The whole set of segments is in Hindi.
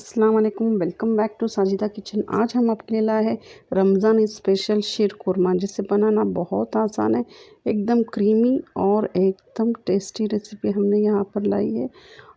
अस्सलाम वालेकुम, welcome back to Sajida kitchen. आज हम आपके लिए लाए हैं रमज़ान स्पेशल शीर कुरमा, जिसे बनाना बहुत आसान है। एकदम क्रीमी और एकदम टेस्टी रेसिपी हमने यहाँ पर लाई है।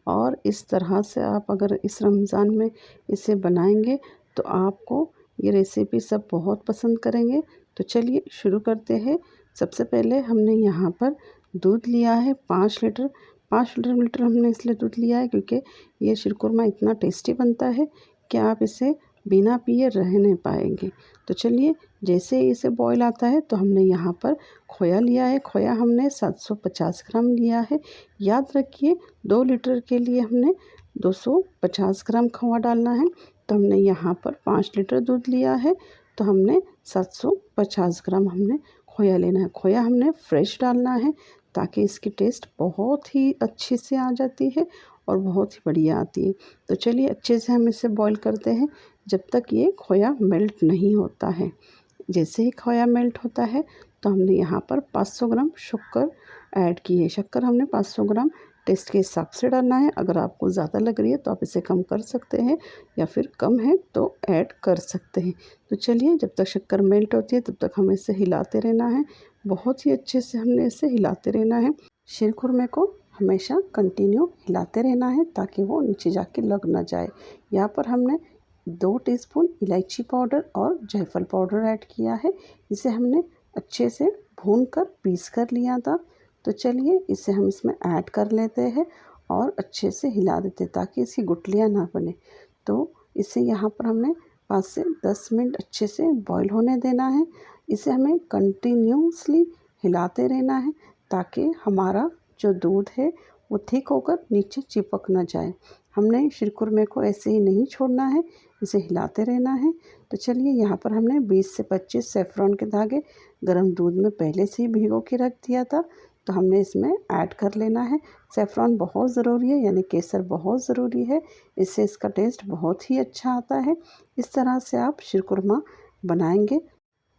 और इस तरह से आप अगर इस रमज़ान में इसे बनाएंगे तो आपको ये रेसिपी सब बहुत पसंद करेंगे। तो चलिए शुरू करते हैं। सबसे पहले हमने यहाँ पर दूध लिया है 5 लीटर। 5 लीटर हमने इसलिए दूध लिया है क्योंकि ये शीरकुरमा इतना टेस्टी बनता है कि आप इसे बिना पिए रह नहीं पाएंगे। तो चलिए, जैसे ही इसे बॉईल आता है तो हमने यहाँ पर खोया लिया है। खोया हमने 750 ग्राम लिया है। याद रखिए 2 लीटर के लिए हमने 250 ग्राम खोया डालना है। तो हमने यहाँ पर 5 लीटर दूध लिया है तो हमने 750 ग्राम हमने खोया लेना है। खोया हमने फ्रेश डालना है ताकि इसकी टेस्ट बहुत ही अच्छी से आ जाती है और बहुत ही बढ़िया आती है। तो चलिए अच्छे से हम इसे बॉईल करते हैं जब तक ये खोया मेल्ट नहीं होता है। जैसे ही खोया मेल्ट होता है तो हमने यहाँ पर 500 ग्राम शक्कर ऐड की है। शक्कर हमने 500 ग्राम टेस्ट के हिसाब से डालना है। अगर आपको ज़्यादा लग रही है तो आप इसे कम कर सकते हैं, या फिर कम है तो ऐड कर सकते हैं। तो चलिए, जब तक शक्कर मेल्ट होती है तब तक हमें इसे हिलाते रहना है। बहुत ही अच्छे से हमने इसे हिलाते रहना है। शीरकुरमे को हमेशा कंटिन्यू हिलाते रहना है ताकि वो नीचे जाके लग ना जाए। यहाँ पर हमने 2 टीस्पून इलायची पाउडर और जायफल पाउडर ऐड किया है। इसे हमने अच्छे से भून कर पीस कर लिया था। तो चलिए इसे हम इसमें ऐड कर लेते हैं और अच्छे से हिला देते हैं ताकि इसकी गुठलियाँ ना बने। तो इसे यहाँ पर हमने 5 से 10 मिनट अच्छे से बॉईल होने देना है। इसे हमें कंटिन्यूसली हिलाते रहना है ताकि हमारा जो दूध है वो थिक होकर नीचे चिपक ना जाए। हमने शीरकुरमे को ऐसे ही नहीं छोड़ना है, इसे हिलाते रहना है। तो चलिए, यहाँ पर हमने 20 से 25 सेफ्रॉन के धागे गर्म दूध में पहले से ही भिगो के रख दिया था, तो हमने इसमें ऐड कर लेना है। सेफ्रॉन बहुत ज़रूरी है, यानी केसर बहुत ज़रूरी है। इससे इसका टेस्ट बहुत ही अच्छा आता है। इस तरह से आप शीरकुरमा बनाएंगे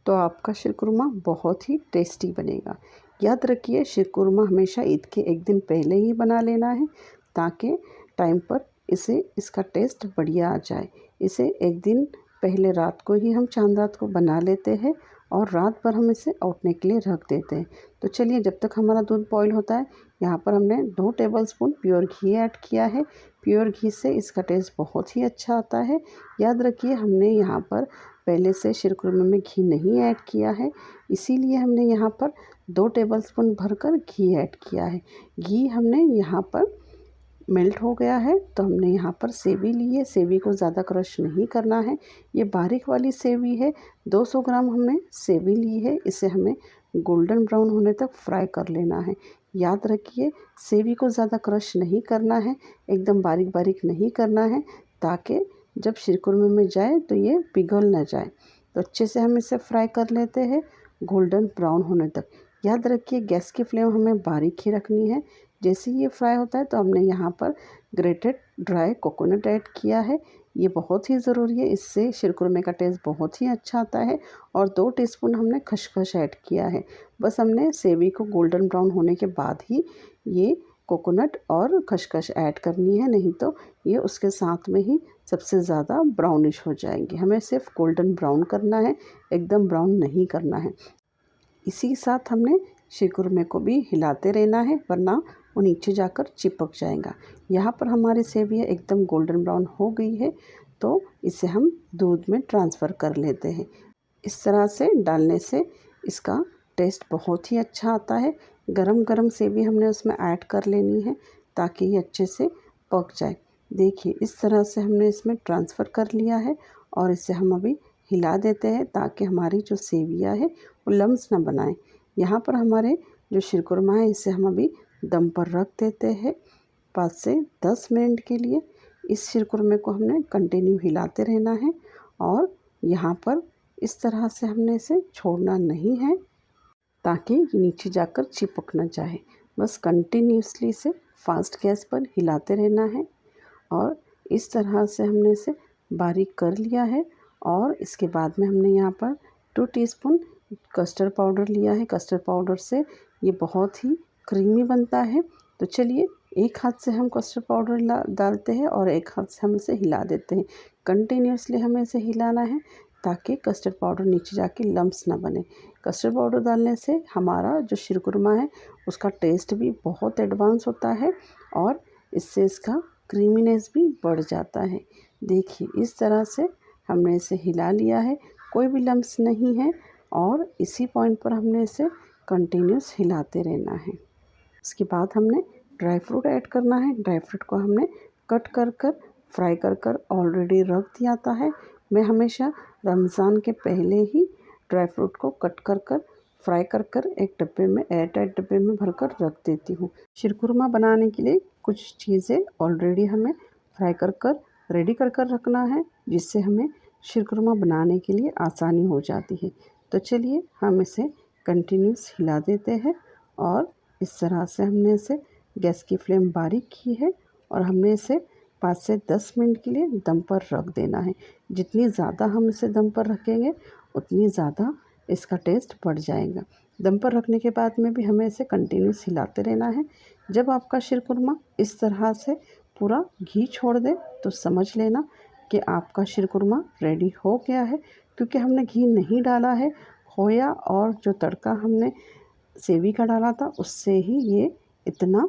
तो आपका शीरकुरमा बहुत ही टेस्टी बनेगा। याद रखिए, शीरकुरमा हमेशा ईद के एक दिन पहले ही बना लेना है ताकि टाइम पर इसका टेस्ट बढ़िया आ जाए। इसे एक दिन पहले रात को ही हम चांद रात को बना लेते हैं और रात भर हम इसे औटने के लिए रख देते हैं। तो चलिए, जब तक हमारा दूध बॉईल होता है, यहाँ पर हमने 2 टेबलस्पून प्योर घी ऐड किया है। प्योर घी से इसका टेस्ट बहुत ही अच्छा आता है। याद रखिए, हमने यहाँ पर पहले से शीरकुरमे में घी नहीं ऐड किया है, इसीलिए हमने यहाँ पर 2 टेबलस्पून भरकर घी ऐड किया है। घी हमने यहाँ पर मेल्ट हो गया है तो हमने यहाँ पर सेवी ली है। सेवी को ज़्यादा क्रश नहीं करना है, ये बारीक वाली सेवी है। 200 ग्राम हमने सेवी ली है। इसे हमें गोल्डन ब्राउन होने तक फ्राई कर लेना है। याद रखिए, सेवी को ज़्यादा क्रश नहीं करना है, एकदम बारीक बारीक नहीं करना है ताकि जब शीरकुरमे में जाए तो ये पिघल ना जाए। तो अच्छे से हम इसे फ्राई कर लेते हैं गोल्डन ब्राउन होने तक। याद रखिए, गैस की फ्लेम हमें बारीक ही रखनी है। जैसे ही ये फ्राई होता है तो हमने यहाँ पर ग्रेटेड ड्राई कोकोनट ऐड किया है। ये बहुत ही ज़रूरी है, इससे शीरकुरमे का टेस्ट बहुत ही अच्छा आता है। और 2 टीस्पून हमने खसखस ऐड किया है। बस हमने सेवी को गोल्डन ब्राउन होने के बाद ही ये कोकोनट और खसखस ऐड करनी है, नहीं तो ये उसके साथ में ही सबसे ज़्यादा ब्राउनिश हो जाएंगे। हमें सिर्फ गोल्डन ब्राउन करना है, एकदम ब्राउन नहीं करना है। इसी के साथ हमने शीरकुरमे को भी हिलाते रहना है, वरना वो नीचे जाकर चिपक जाएगा। यहाँ पर हमारी सेवियाँ एकदम गोल्डन ब्राउन हो गई है तो इसे हम दूध में ट्रांसफ़र कर लेते हैं। इस तरह से डालने से इसका टेस्ट बहुत ही अच्छा आता है। गरम गरम सेवी हमने उसमें ऐड कर लेनी है ताकि ये अच्छे से पक जाए। देखिए, इस तरह से हमने इसमें ट्रांसफ़र कर लिया है और इसे हम अभी हिला देते हैं ताकि हमारी जो सेवियाँ है वो लम्स ना बनाए। यहाँ पर हमारे जो शीरकुरमा है इसे हम अभी दम पर रख देते हैं 5 से 10 मिनट के लिए। इस शीरकुरमे को हमने कंटिन्यू हिलाते रहना है और यहाँ पर इस तरह से हमने इसे छोड़ना नहीं है ताकि ये नीचे जाकर चिपक ना जाए। बस कंटिन्यूसली इसे फास्ट गैस पर हिलाते रहना है और इस तरह से हमने इसे बारीक कर लिया है। और इसके बाद में हमने यहाँ पर 2 टीस्पून कस्टर्ड पाउडर लिया है। कस्टर्ड पाउडर से ये बहुत ही क्रीमी बनता है। तो चलिए, एक हाथ से हम कस्टर्ड पाउडर डालते हैं और एक हाथ से हम इसे हिला देते हैं। कंटिन्यूसली हमें इसे हिलाना है ताकि कस्टर्ड पाउडर नीचे जाके लम्प्स ना बने। कस्टर्ड पाउडर डालने से हमारा जो शीरकुरमा है उसका टेस्ट भी बहुत एडवांस होता है और इससे इसका क्रीमीनेस भी बढ़ जाता है। देखिए इस तरह से हमने इसे हिला लिया है, कोई भी लम्प्स नहीं है और इसी पॉइंट पर हमने इसे कंटिन्यूस हिलाते रहना है। उसके बाद हमने ड्राई फ्रूट ऐड करना है। ड्राई फ्रूट को हमने कट कर कर फ्राई कर कर ऑलरेडी रख दिया था है। मैं हमेशा रमज़ान के पहले ही ड्राई फ्रूट को कट कर कर फ्राई कर कर एक डब्बे में एयर टाइट डब्बे में भर कर रख देती हूँ। शीरकुरमा बनाने के लिए कुछ चीज़ें ऑलरेडी हमें फ्राई कर कर रेडी कर कर रखना है, जिससे हमें शीरकुरमा बनाने के लिए आसानी हो जाती है। तो चलिए हम इसे कंटिन्यूस हिला देते हैं और इस तरह से हमने इसे गैस की फ्लेम बारीक की है और हमने इसे 5 से 10 मिनट के लिए दम पर रख देना है। जितनी ज़्यादा हम इसे दम पर रखेंगे उतनी ज़्यादा इसका टेस्ट बढ़ जाएगा। दम पर रखने के बाद में भी हमें इसे कंटिन्यूस हिलाते रहना है। जब आपका शीरकुरमा इस तरह से पूरा घी छोड़ दे तो समझ लेना कि आपका शीरकुरमा रेडी हो गया है, क्योंकि हमने घी नहीं डाला है। खोया और जो तड़का हमने सेवी का डाला था उससे ही ये इतना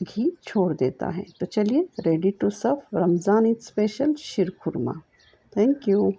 घी छोड़ देता है। तो चलिए ready to serve Ramzan Eid special sheer kurma. Thank you.